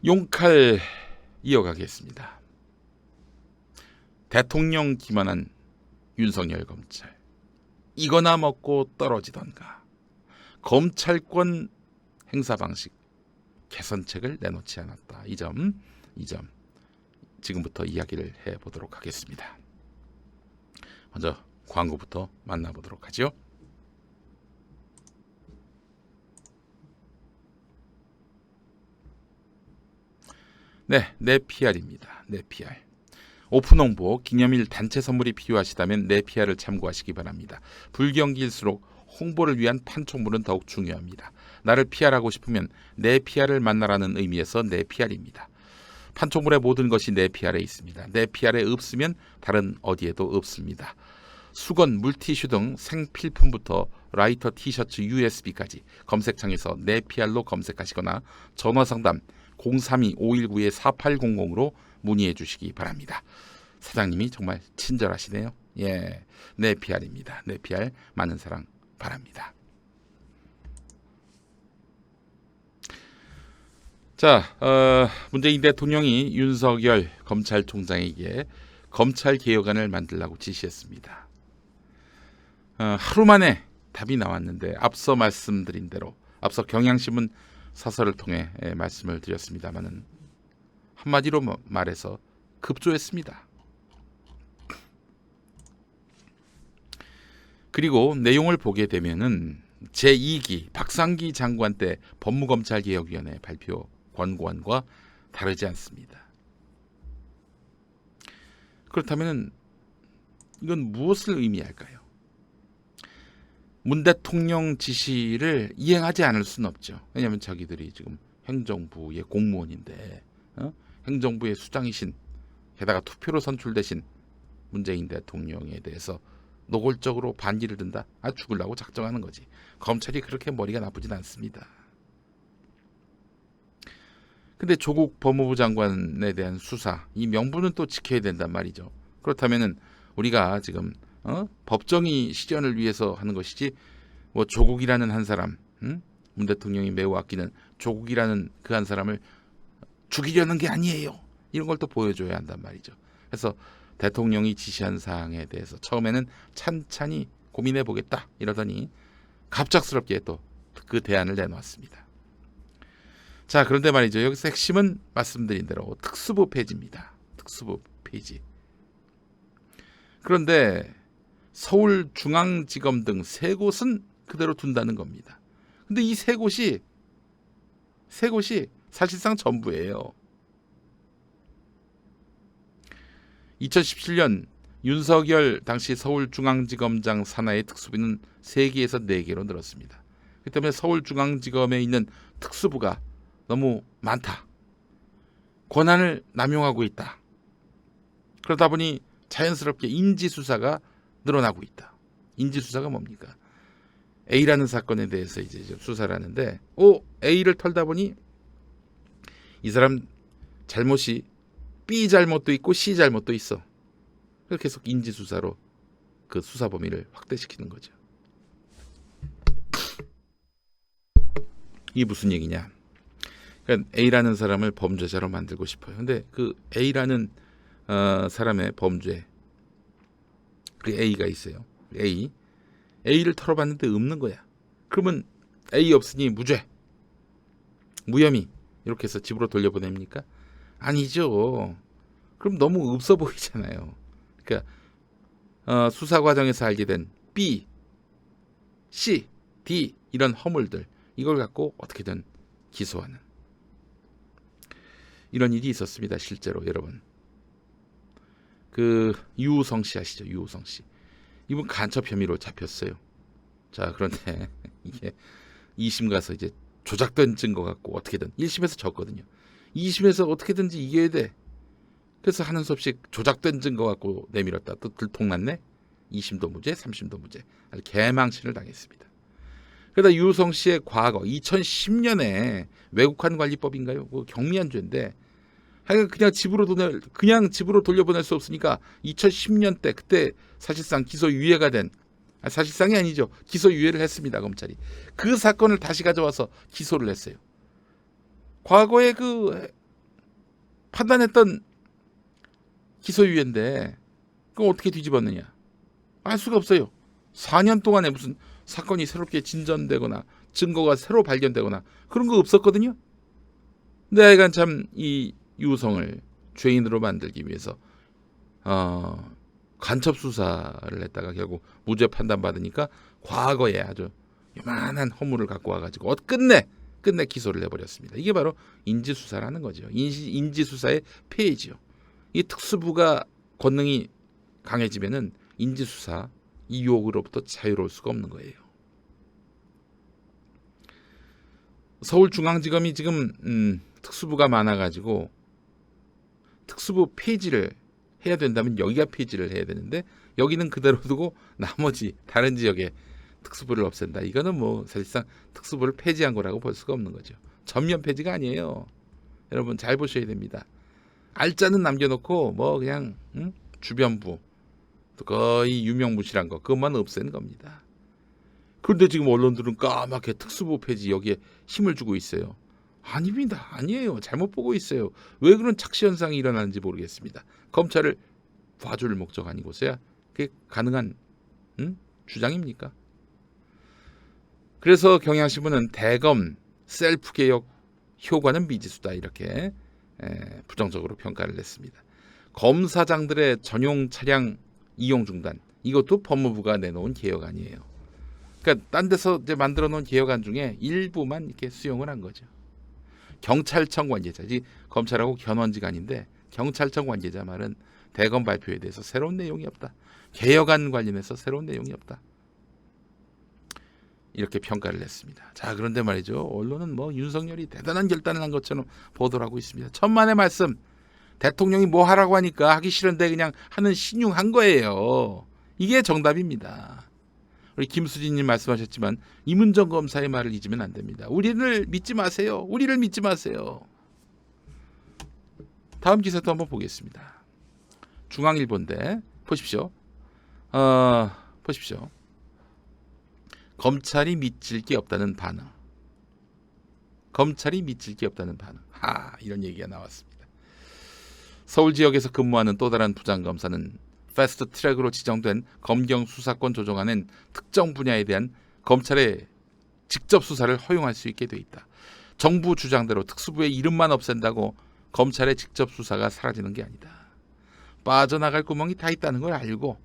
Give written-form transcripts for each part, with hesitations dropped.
용칼 이어가겠습니다. 대통령 기만한 윤석열 검찰, 이거나 먹고 떨어지던가. 검찰권 행사 방식 개선책을 내놓지 않았다. 이 점 지금부터 이야기를 해보도록 하겠습니다. 먼저 광고부터 만나보도록 하죠. 네, 네피알입니다. 네피알. 오픈 홍보, 기념일 단체 선물이 필요하시다면 네피알을 참고하시기 바랍니다. 불경기일수록 홍보를 위한 판촉물은 더욱 중요합니다. 나를 PR하고 싶으면 네피알을 만나라는 의미에서 네피알입니다. 판촉물의 모든 것이 네피알에 있습니다. 네피알에 없으면 다른 어디에도 없습니다. 수건, 물티슈 등 생필품부터 라이터, 티셔츠, USB까지 검색창에서 네피알로 검색하시거나 전화상담 032-519-4800으로 문의해 주시기 바랍니다. 사장님이 정말 친절하시네요. 예, 네피알입니다. 네피알 많은 사랑 바랍니다. 자, 문재인 대통령이 윤석열 검찰총장에게 검찰개혁안을 만들라고 지시했습니다. 하루 만에 답이 나왔는데 앞서 말씀드린 대로 앞서 경향신문 사설을 통해 말씀을 드렸습니다마는 한마디로 말해서 급조했습니다. 그리고 내용을 보게 되면은 제2기 박상기 장관 때 법무검찰개혁위원회 발표 권고안과 다르지 않습니다. 그렇다면 이건 무엇을 의미할까요? 문 대통령 지시를 이행하지 않을 수는 없죠. 왜냐하면 자기들이 지금 행정부의 공무원인데 행정부의 수장이신, 게다가 투표로 선출되신 문재인 대통령에 대해서 노골적으로 반기를 든다? 죽으려고 작정하는 거지. 검찰이 그렇게 머리가 나쁘진 않습니다. 근데 조국 법무부 장관에 대한 수사, 이 명분은 또 지켜야 된단 말이죠. 그렇다면은 우리가 지금 법정의 실현을 위해서 하는 것이지, 뭐 조국이라는 한 사람, 문 대통령이 매우 아끼는 조국이라는 그 한 사람을 죽이려는 게 아니에요. 이런 걸 또 보여줘야 한단 말이죠. 그래서 대통령이 지시한 사항에 대해서 처음에는 찬찬히 고민해 보겠다 이러더니 갑작스럽게 또 그 대안을 내놓았습니다. 자, 그런데 말이죠. 여기서 핵심은 말씀드린 대로 특수부 폐지입니다. 특수부 폐지. 그런데 서울중앙지검 등 세 곳은 그대로 둔다는 겁니다. 근데 이 세 곳이 사실상 전부예요. 2017년 윤석열 당시 서울중앙지검장 산하의 특수부는 3개에서 4개로 늘었습니다. 그렇기 때문에 서울중앙지검에 있는 특수부가 너무 많다. 권한을 남용하고 있다. 그러다 보니 자연스럽게 인지수사가 늘어나고 있다. 인지수사가 뭡니까? A라는 사건에 대해서 이제 수사를 하는데, A를 털다 보니 이 사람 잘못이 B 잘못도 있고 C 잘못도 있어. 그래서 계속 인지수사로 그 수사 범위를 확대시키는 거죠. 이게 무슨 얘기냐? 그러니까 A라는 사람을 범죄자로 만들고 싶어요. 근데 그 A라는 사람의 범죄, 그 A가 있어요. A를 털어봤는데 없는 거야. 그러면 A 없으니 무죄, 무혐의 이렇게 해서 집으로 돌려보냅니까? 아니죠. 그럼 너무 없어 보이잖아요. 그러니까 수사 과정에서 알게 된 B, C, D 이런 허물들, 이걸 갖고 어떻게든 기소하는 이런 일이 있었습니다. 실제로 여러분. 그 유우성 씨 아시죠? 유우성 씨. 이분 간첩 혐의로 잡혔어요. 자, 그런데 이게 2심 가서 이제 조작된 증거 갖고 어떻게든 1심에서 졌거든요. 2심에서 어떻게든지 이겨야 돼. 그래서 하는 수 없이 조작된 증거 갖고 내밀었다. 또 들통났네. 2심도 무죄, 3심도 무죄. 아주 개망신을 당했습니다. 그러다 유우성 씨의 과거 2010년에 외국환 관리법인가요? 그 경미한 죄인데 그냥 집으로 돌려보낼 수 없으니까 2010년 때 그때 사실상 기소유예가 된, 사실상이 아니죠. 기소유예를 했습니다. 검찰이. 그 사건을 다시 가져와서 기소를 했어요. 과거에 그 판단했던 기소유예인데 그럼 어떻게 뒤집었느냐? 알 수가 없어요. 4년 동안에 무슨 사건이 새롭게 진전되거나 증거가 새로 발견되거나 그런 거 없었거든요. 근데 하여간 참 이 유성을 죄인으로 만들기 위해서 간첩 수사를 했다가 결국 무죄 판단 받으니까 과거에 아주 요만한 허물을 갖고 와가지고 끝내 기소를 해버렸습니다. 이게 바로 인지수사라는 거죠. 인지수사의 폐해지요. 이 특수부가 권능이 강해지면은 인지수사 이 유혹으로부터 자유로울 수가 없는 거예요. 서울중앙지검이 지금 특수부가 많아가지고 특수부 폐지를 해야 된다면 여기가 폐지를 해야 되는데 여기는 그대로 두고 나머지 다른 지역에 특수부를 없앤다. 이거는 뭐 사실상 특수부를 폐지한 거라고 볼 수가 없는 거죠. 전면 폐지가 아니에요. 여러분 잘 보셔야 됩니다. 알짜는 남겨놓고 뭐 그냥 주변부 거의 유명무실한 거 그것만 없앤 겁니다. 그런데 지금 언론들은 까맣게 특수부 폐지 여기에 힘을 주고 있어요. 아닙니다. 아니에요. 잘못 보고 있어요. 왜 그런 착시 현상이 일어나는지 모르겠습니다. 검찰을 봐줄 목적 아니고서야 그게 가능한 주장입니까? 그래서 경향신문은 대검 셀프 개혁 효과는 미지수다 이렇게 부정적으로 평가를 냈습니다. 검사장들의 전용 차량 이용 중단 이것도 법무부가 내놓은 개혁안이에요. 그러니까 딴 데서 이제 만들어 놓은 개혁안 중에 일부만 이렇게 수용을 한 거죠. 경찰청 관계자, 검찰하고 견원지간인데 경찰청 관계자 말은 대검 발표에 대해서 새로운 내용이 없다. 개혁안 관련해서 새로운 내용이 없다. 이렇게 평가를 했습니다. 자, 그런데 말이죠. 언론은 뭐 윤석열이 대단한 결단을 한 것처럼 보도를 하고 있습니다. 천만의 말씀. 대통령이 뭐 하라고 하니까 하기 싫은데 그냥 하는 신용한 거예요. 이게 정답입니다. 우리 김수진님 말씀하셨지만 이문정 검사의 말을 잊으면 안 됩니다. 우리를 믿지 마세요. 우리를 믿지 마세요. 다음 기사도 한번 보겠습니다. 중앙일보인데 보십시오. 보십시오. 검찰이 믿질 게 없다는 반응. 검찰이 믿질 게 없다는 반응. 이런 얘기가 나왔습니다. 서울 지역에서 근무하는 또 다른 부장검사는 패스트 트랙으로 지정된 검경 수사권 조정안은 특정 분야에 대한 검찰의 직접 수사를 허용할 수 있게 돼 있다. 정부 주장대로 특수부의 이름만 없앤다고 검찰의 직접 수사가 사라지는 게 아니다. 빠져나갈 구멍이 다 있다는 걸 알고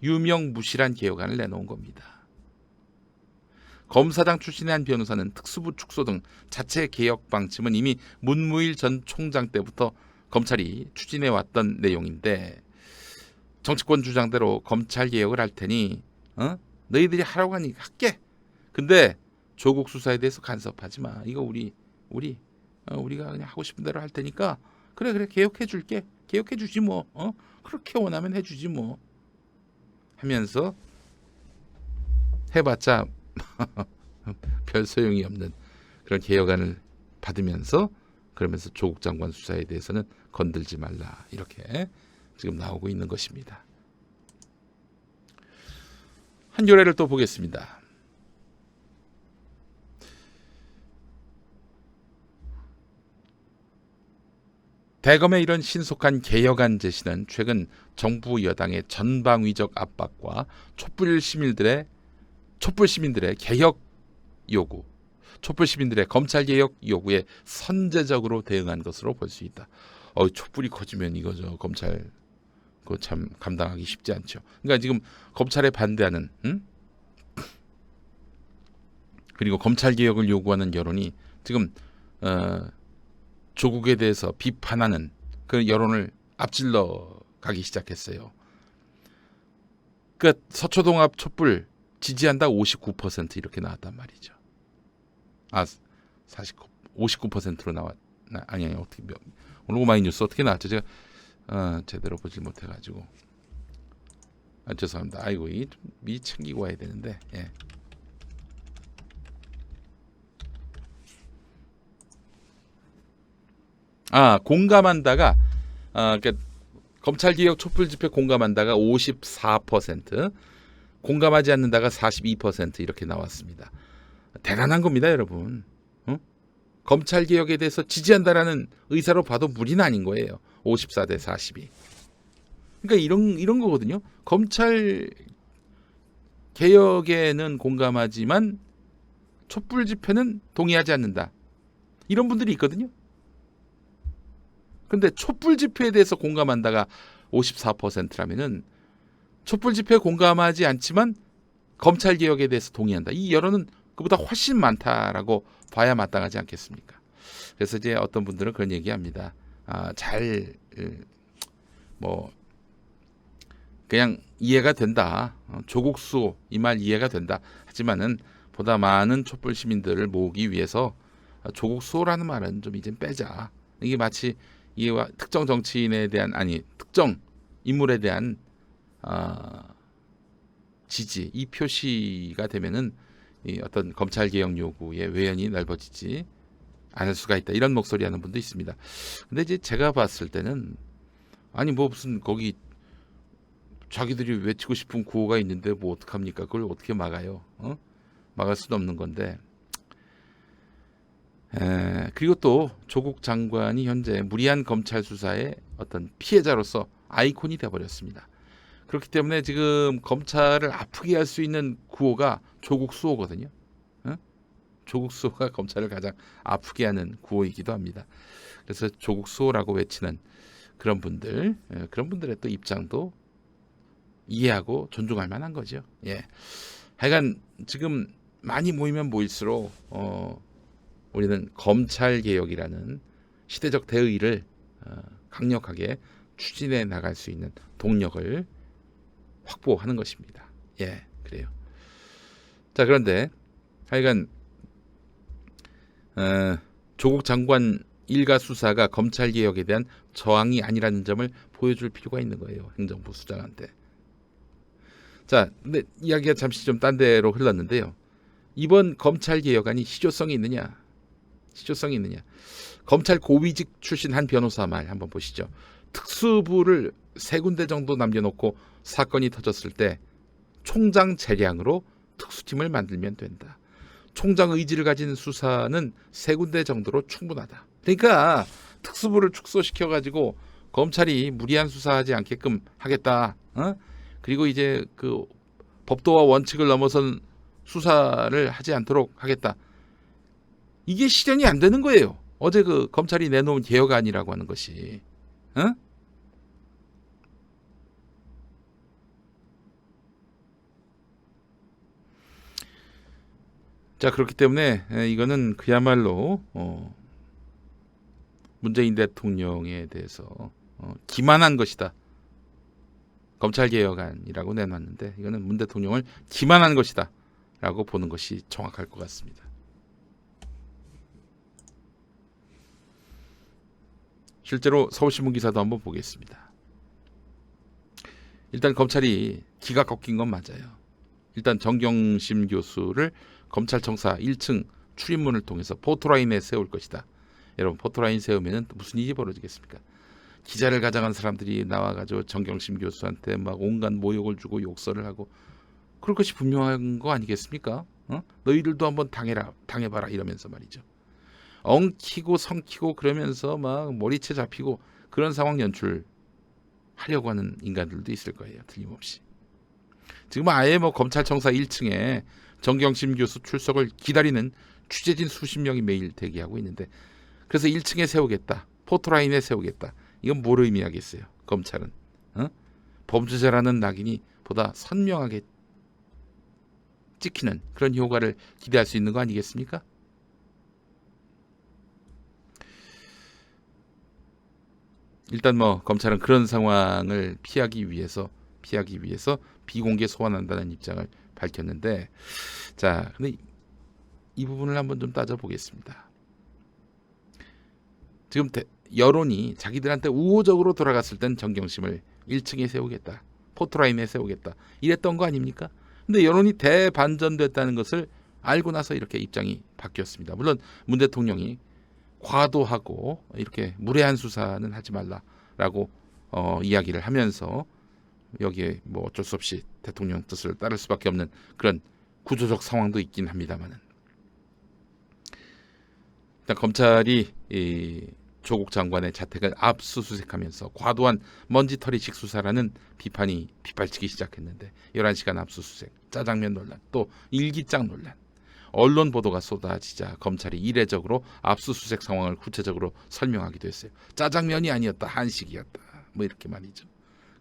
유명무실한 개혁안을 내놓은 겁니다. 검사장 출신의 한 변호사는 특수부 축소 등 자체 개혁 방침은 이미 문무일 전 총장 때부터 검찰이 추진해왔던 내용인데 정치권 주장대로 검찰 개혁을 할 테니 너희들이 하라고 하니 할게. 근데 조국 수사에 대해서 간섭하지 마. 이거 우리가 그냥 하고 싶은 대로 할 테니까 그래 개혁해 줄게. 개혁해 주지 뭐. 그렇게 원하면 해주지 뭐. 하면서 해봤자 별 소용이 없는 그런 개혁안을 받으면서 그러면서 조국 장관 수사에 대해서는 건들지 말라 이렇게 지금 나오고 있는 것입니다. 한 요례를 또 보겠습니다. 대검의 이런 신속한 개혁안 제시는 최근 정부 여당의 전방위적 압박과 촛불 시민들의 개혁 요구, 촛불 시민들의 검찰 개혁 요구에 선제적으로 대응한 것으로 볼 수 있다. 촛불이 커지면 이거죠. 검찰 그거 참 감당하기 쉽지 않죠. 그러니까 지금 검찰에 반대하는 그리고 검찰 개혁을 요구하는 여론이 지금 조국에 대해서 비판하는 그 여론을 앞질러 가기 시작했어요. 그러니까 서초동합 촛불 지지한다 59% 이렇게 나왔단 말이죠. 59%로 나왔. 아니 어떻게 오늘 오마이뉴스 어떻게 나왔죠? 제가 제대로 보질 못해가지고 죄송합니다. 아이고 미 챙기고 와야 되는데. 예. 공감한다가 그러니까 검찰개혁 촛불 집회 공감한다가 54%, 공감하지 않는다가 42% 이렇게 나왔습니다. 대단한 겁니다, 여러분. 검찰 개혁에 대해서 지지한다라는 의사로 봐도 무리는 아닌 거예요. 54대 42. 그러니까 이런 거거든요. 검찰 개혁에는 공감하지만 촛불 집회는 동의하지 않는다. 이런 분들이 있거든요. 근데 촛불 집회에 대해서 공감한다가 54%라면은 촛불 집회에 공감하지 않지만 검찰 개혁에 대해서 동의한다. 이 여론은 그보다 훨씬 많다라고 봐야 마땅하지 않겠습니까? 그래서 이제 어떤 분들은 그런 얘기합니다. 그냥 이해가 된다. 조국 수호 이 말 이해가 된다. 하지만은 보다 많은 촛불 시민들을 모으기 위해서 조국 수호라는 말은 좀 이제 빼자. 이게 마치 이와 특정 정치인에 대한 특정 인물에 대한 지지 이 표시가 되면은 이 어떤 검찰 개혁 요구의 외연이 넓어지지 않을 수가 있다. 이런 목소리 하는 분도 있습니다. 근데 이제 제가 봤을 때는 무슨 거기 자기들이 외치고 싶은 구호가 있는데 뭐 어떡합니까? 그걸 어떻게 막아요? 막을 수도 없는 건데. 그리고 또 조국 장관이 현재 무리한 검찰 수사의 어떤 피해자로서 아이콘이 되어버렸습니다. 그렇기 때문에 지금 검찰을 아프게 할 수 있는 구호가 조국 수호거든요. 조국 수호가 검찰을 가장 아프게 하는 구호이기도 합니다. 그래서 조국 수호라고 외치는 그런 분들의 또 입장도 이해하고 존중할 만한 거죠. 예. 하여간 지금 많이 모이면 모일수록 우리는 검찰 개혁이라는 시대적 대의를 강력하게 추진해 나갈 수 있는 동력을 확보하는 것입니다. 예, 그래요. 자, 그런데 하여간 조국 장관 일가 수사가 검찰 개혁에 대한 저항이 아니라는 점을 보여줄 필요가 있는 거예요. 행정부 수장한테. 자, 근데 이야기가 잠시 좀 딴 데로 흘렀는데요. 이번 검찰 개혁안이 실효성이 있느냐? 검찰 고위직 출신 한 변호사 말 한번 보시죠. 특수부를 3군데 정도 남겨놓고 사건이 터졌을 때 총장 재량으로 특수팀을 만들면 된다. 총장 의지를 가진 수사는 3군데 정도로 충분하다. 그러니까 특수부를 축소시켜가지고 검찰이 무리한 수사하지 않게끔 하겠다. 그리고 이제 그 법도와 원칙을 넘어선 수사를 하지 않도록 하겠다. 이게 실현이 안 되는 거예요. 어제 그 검찰이 내놓은 개혁안이라고 하는 것이. 자, 그렇기 때문에 이거는 그야말로 문재인 대통령에 대해서 기만한 것이다. 검찰 개혁안이라고 내놨는데 이거는 문 대통령을 기만한 것이다 라고 보는 것이 정확할 것 같습니다. 실제로 서울신문 기사도 한번 보겠습니다. 일단 검찰이 기가 꺾인 건 맞아요. 일단 정경심 교수를 검찰청사 1층 출입문을 통해서 포토라인에 세울 것이다. 여러분, 포토라인 세우면 무슨 일이 벌어지겠습니까? 기자를 가장한 사람들이 나와가지고 정경심 교수한테 막 온갖 모욕을 주고 욕설을 하고 그럴 것이 분명한 거 아니겠습니까? 너희들도 한번 당해봐라 이러면서 말이죠. 엉키고 성키고 그러면서 막 머리채 잡히고 그런 상황 연출하려고 하는 인간들도 있을 거예요. 틀림없이. 지금 아예 검찰청사 1층에 정경심 교수 출석을 기다리는 취재진 수십 명이 매일 대기하고 있는데 그래서 1층에 세우겠다. 포토라인에 세우겠다. 이건 뭘 의미하겠어요? 검찰은. 범죄자라는 낙인이 보다 선명하게 찍히는 그런 효과를 기대할 수 있는 거 아니겠습니까? 일단 검찰은 그런 상황을 피하기 위해서 비공개 소환한다는 입장을 밝혔는데, 자, 근데 이 부분을 한번 좀 따져보겠습니다. 지금 여론이 자기들한테 우호적으로 돌아갔을 땐 정경심을 1층에 세우겠다, 포토라인에 세우겠다 이랬던 거 아닙니까? 근데 여론이 대반전됐다는 것을 알고 나서 이렇게 입장이 바뀌었습니다. 물론 문 대통령이 과도하고 이렇게 무례한 수사는 하지 말라라고 이야기를 하면서 여기에 어쩔 수 없이 대통령 뜻을 따를 수밖에 없는 그런 구조적 상황도 있긴 합니다만은, 일단 검찰이 이 조국 장관의 자택을 압수수색하면서 과도한 먼지털이식 수사라는 비판이 빗발치기 시작했는데 11시간 압수수색, 짜장면 논란, 또 일기장 논란, 언론 보도가 쏟아지자 검찰이 이례적으로 압수수색 상황을 구체적으로 설명하기도 했어요. 짜장면이 아니었다, 한식이었다, 뭐 이렇게 말이죠.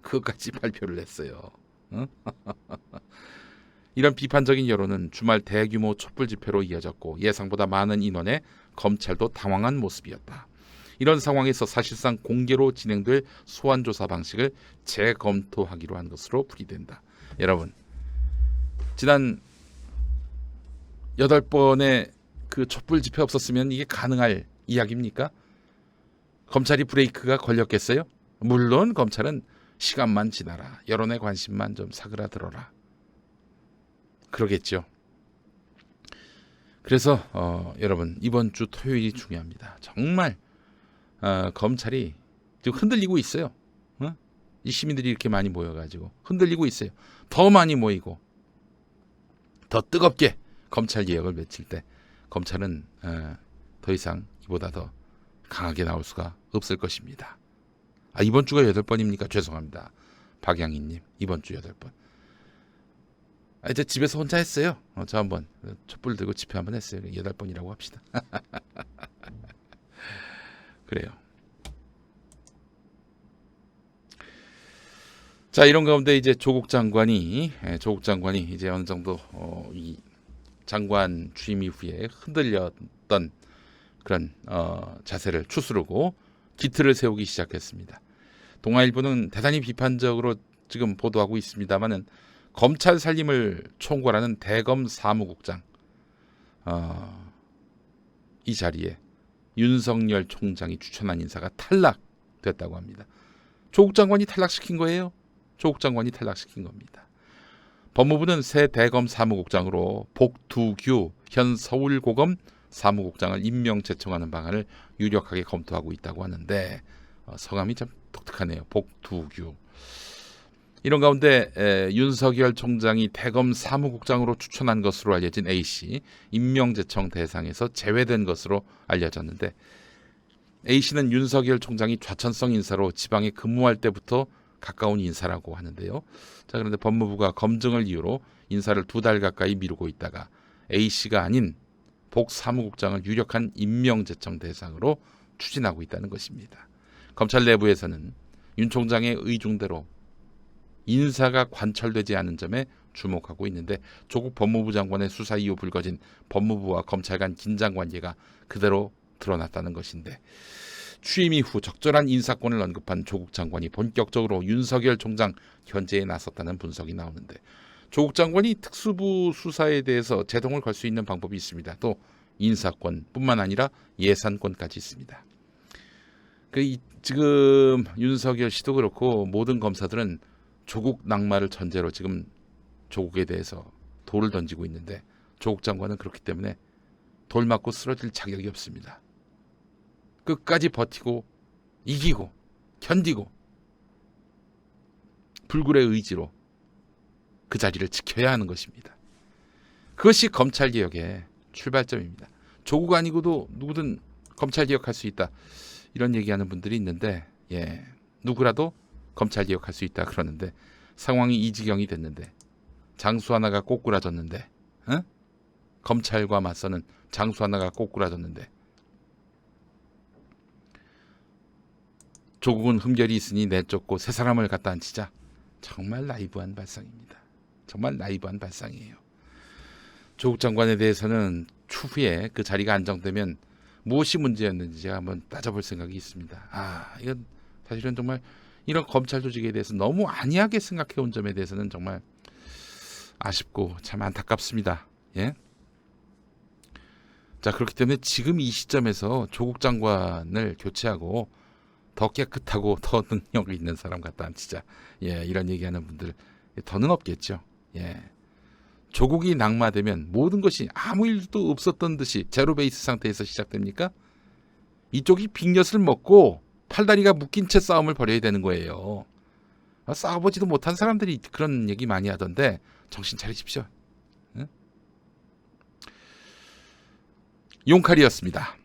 그것까지 발표를 했어요. 어? 이런 비판적인 여론은 주말 대규모 촛불 집회로 이어졌고 예상보다 많은 인원에 검찰도 당황한 모습이었다. 이런 상황에서 사실상 공개로 진행될 소환조사 방식을 재검토하기로 한 것으로 풀이된다. 여러분, 지난 8번의 그 촛불 집회 없었으면 이게 가능할 이야기입니까? 검찰이 브레이크가 걸렸겠어요? 물론 검찰은 시간만 지나라, 여론의 관심만 좀 사그라들어라, 그러겠죠. 그래서 여러분, 이번 주 토요일이 중요합니다. 정말 검찰이 지금 흔들리고 있어요. 이 시민들이 이렇게 많이 모여가지고 흔들리고 있어요. 더 많이 모이고 더 뜨겁게 검찰 개혁을 외칠 때 검찰은 더 이상 이보다 더 강하게 나올 수가 없을 것입니다. 이번 주가 8번입니까? 죄송합니다. 박양희님, 이번 주 8번. 이제 집에서 혼자 했어요. 저 한번 촛불 들고 집회 한번 했어요. 8번이라고 합시다. 그래요. 자, 이런 가운데 이제 조국 장관이 이제 어느 정도 이 장관 취임 이후에 흔들렸던 그런 자세를 추스르고 기틀을 세우기 시작했습니다. 동아일보는 대단히 비판적으로 지금 보도하고 있습니다만은 검찰 살림을 총괄하는 대검 사무국장 이 자리에 윤석열 총장이 추천한 인사가 탈락됐다고 합니다. 조국 장관이 탈락시킨 거예요. 조국 장관이 탈락시킨 겁니다. 법무부는 새 대검 사무국장으로 복두규 현 서울고검 사무국장을 임명 제청하는 방안을 유력하게 검토하고 있다고 하는데 성함이 참 독특하네요. 복두규. 이런 가운데 윤석열 총장이 대검 사무국장으로 추천한 것으로 알려진 A씨 임명 제청 대상에서 제외된 것으로 알려졌는데, A씨는 윤석열 총장이 좌천성 인사로 지방에 근무할 때부터 가까운 인사라고 하는데요. 자, 그런데 법무부가 검증을 이유로 인사를 2달 가까이 미루고 있다가 A씨가 아닌 복 사무국장을 유력한 임명 제청 대상으로 추진하고 있다는 것입니다. 검찰 내부에서는 윤 총장의 의중대로 인사가 관철되지 않은 점에 주목하고 있는데, 조국 법무부 장관의 수사 이후 불거진 법무부와 검찰 간 긴장 관계가 그대로 드러났다는 것인데, 취임 이후 적절한 인사권을 언급한 조국 장관이 본격적으로 윤석열 총장 견제에 나섰다는 분석이 나오는데, 조국 장관이 특수부 수사에 대해서 제동을 걸 수 있는 방법이 있습니다. 또 인사권뿐만 아니라 예산권까지 있습니다. 지금 윤석열 씨도 그렇고 모든 검사들은 조국 낙마를 전제로 지금 조국에 대해서 돌을 던지고 있는데, 조국 장관은 그렇기 때문에 돌 맞고 쓰러질 자격이 없습니다. 끝까지 버티고 이기고 견디고 불굴의 의지로 그 자리를 지켜야 하는 것입니다. 그것이 검찰개혁의 출발점입니다. 조국 아니고도 누구든 검찰개혁할 수 있다, 이런 얘기하는 분들이 있는데, 누구라도 검찰개혁할 수 있다 그러는데 상황이 이 지경이 됐는데, 장수 하나가 꼬꾸라졌는데, 검찰과 맞서는 장수 하나가 꼬꾸라졌는데 조국은 흠결이 있으니 내쫓고 새 사람을 갖다 앉히자. 정말 나이브한 발상입니다. 정말 나이브한 발상이에요. 조국 장관에 대해서는 추후에 그 자리가 안정되면 무엇이 문제였는지 제가 한번 따져볼 생각이 있습니다. 이건 사실은 정말 이런 검찰 조직에 대해서 너무 안이하게 생각해온 점에 대해서는 정말 아쉽고 참 안타깝습니다. 자, 그렇기 때문에 지금 이 시점에서 조국 장관을 교체하고 더 깨끗하고 더 능력 있는 사람 갖다 앉히자, 이런 얘기하는 분들 더는 없겠죠. 조국이 낙마되면 모든 것이 아무 일도 없었던 듯이 제로 베이스 상태에서 시작됩니까? 이쪽이 빅엿을 먹고 팔다리가 묶인 채 싸움을 벌여야 되는 거예요. 싸워보지도 못한 사람들이 그런 얘기 많이 하던데 정신 차리십시오. 용칼이었습니다.